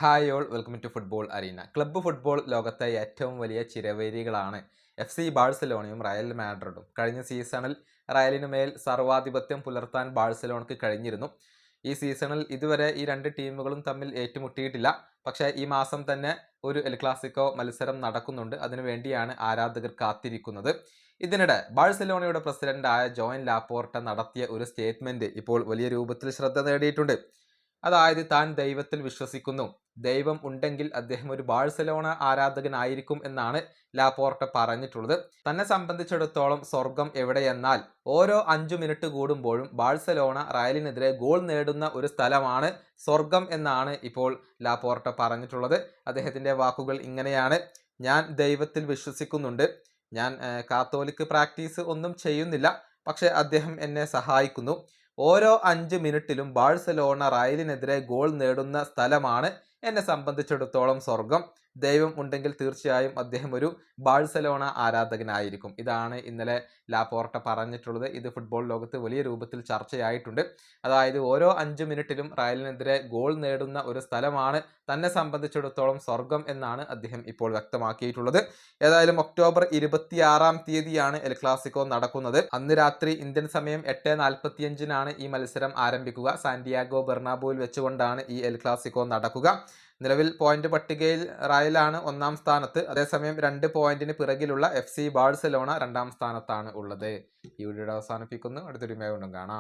Hi all welcome to football arena. Club football ലോകത്തെ ഏറ്റവും വലിയ ചിരവേരികളാണ് FC ബാഴ്സലോണയും റയൽ മാഡ്രിഡും. കഴിഞ്ഞ സീസണിൽ റയലിനു മേൽ സർവാധിപത്യം പുലർത്താൻ ബാഴ്സലോണയ്ക്ക് കഴിഞ്ഞിരുന്നു. ഈ സീസണിൽ ഇതുവരെ ഈ രണ്ട് ടീമുകളും തമ്മിൽ ഏറ്റുമുട്ടിയിട്ടില്ല. പക്ഷേ ഈ മാസം തന്നെ ഒരു എൽ ക്ലാസിക്കോ മത്സരം നടക്കുന്നുണ്ട്. അതിനുവേണ്ടിയാണ് ആരാധകർ കാത്തിരിക്കുന്നത്. ഇതിനിടെ ബാഴ്സലോണയുടെ പ്രസിഡന്റായ ജോൻ ലാപ്പോർട്ട നടത്തിയ ഒരു സ്റ്റേറ്റ്മെന്റ് ഇപ്പോൾ വലിയ രൂപത്തിൽ ശ്രദ്ധ നേടിയിട്ടുണ്ട്. അതായത് താൻ ദൈവത്തിൽ വിശ്വസിക്കുന്നു, ദൈവം ഉണ്ടെങ്കിൽ അദ്ദേഹം ഒരു ബാഴ്സലോണ ആരാധകനായിരിക്കും എന്നാണ് ലാപ്പോർട്ട പറഞ്ഞിട്ടുള്ളത്. തന്നെ സംബന്ധിച്ചിടത്തോളം സ്വർഗം എവിടെയെന്നാൽ ഓരോ 5 മിനിറ്റ് കൂടുമ്പോഴും ബാഴ്സലോണ റയലിനെതിരെ ഗോൾ നേടുന്ന ഒരു സ്ഥലമാണ് സ്വർഗം എന്നാണ് ഇപ്പോൾ ലാപ്പോർട്ട പറഞ്ഞിട്ടുള്ളത്. അദ്ദേഹത്തിന്റെ വാക്കുകൾ ഇങ്ങനെയാണ്: ഞാൻ ദൈവത്തിൽ വിശ്വസിക്കുന്നുണ്ട്. ഞാൻ കാത്തോലിക് പ്രാക്ടീസ് ഒന്നും ചെയ്യുന്നില്ല, പക്ഷെ അദ്ദേഹം എന്നെ സഹായിക്കുന്നു. ഓരോ 5 മിനിറ്റിലും ബാഴ്സലോണ റയലിനെതിരെ ഗോൾ നേടുന്ന സ്ഥലമാണ് എന്നെ സംബന്ധിച്ചിടത്തോളം സ്വർഗം. ദൈവം ഉണ്ടെങ്കിൽ തീർച്ചയായും അദ്ദേഹം ഒരു ബാഴ്സലോണ ആരാധകനായിരിക്കും. ഇതാണ് ഇന്നലെ ലാപ്പോർട്ട പറഞ്ഞിട്ടുള്ളത്. ഇത് ഫുട്ബോൾ ലോകത്ത് വലിയ രൂപത്തിൽ ചർച്ചയായിട്ടുണ്ട്. അതായത് ഓരോ 5 മിനിറ്റിലും റയലിനെതിരെ ഗോൾ നേടുന്ന ഒരു സ്ഥലമാണ് തന്നെ സംബന്ധിച്ചിടത്തോളം സ്വർഗം എന്നാണ് അദ്ദേഹം ഇപ്പോൾ വ്യക്തമാക്കിയിട്ടുള്ളത്. ഏതായാലും ഒക്ടോബർ 26-ാം തീയതിയാണ് എൽ ക്ലാസിക്കോ നടക്കുന്നത്. അന്ന് രാത്രി ഇന്ത്യൻ സമയം 8:45-നാണ് ഈ മത്സരം ആരംഭിക്കുക. സാന്റിയാഗോ ബെർണാബോയിൽ വെച്ചുകൊണ്ടാണ് ഈ എൽ ക്ലാസിക്കോ നടക്കുക. നിലവിൽ പോയിന്റ് പട്ടികയിൽ റയലാണ് 1-ാം സ്ഥാനത്ത്. അതേസമയം 2 പോയിന്റിന് പിറകിലുള്ള FC ബാഴ്സലോണ 2-ാം സ്ഥാനത്താണ് ഉള്ളത്. ഈ വീഡിയോ അവസാനിപ്പിക്കുന്നു. അടുത്തൊരു വീഡിയോ കാണാം.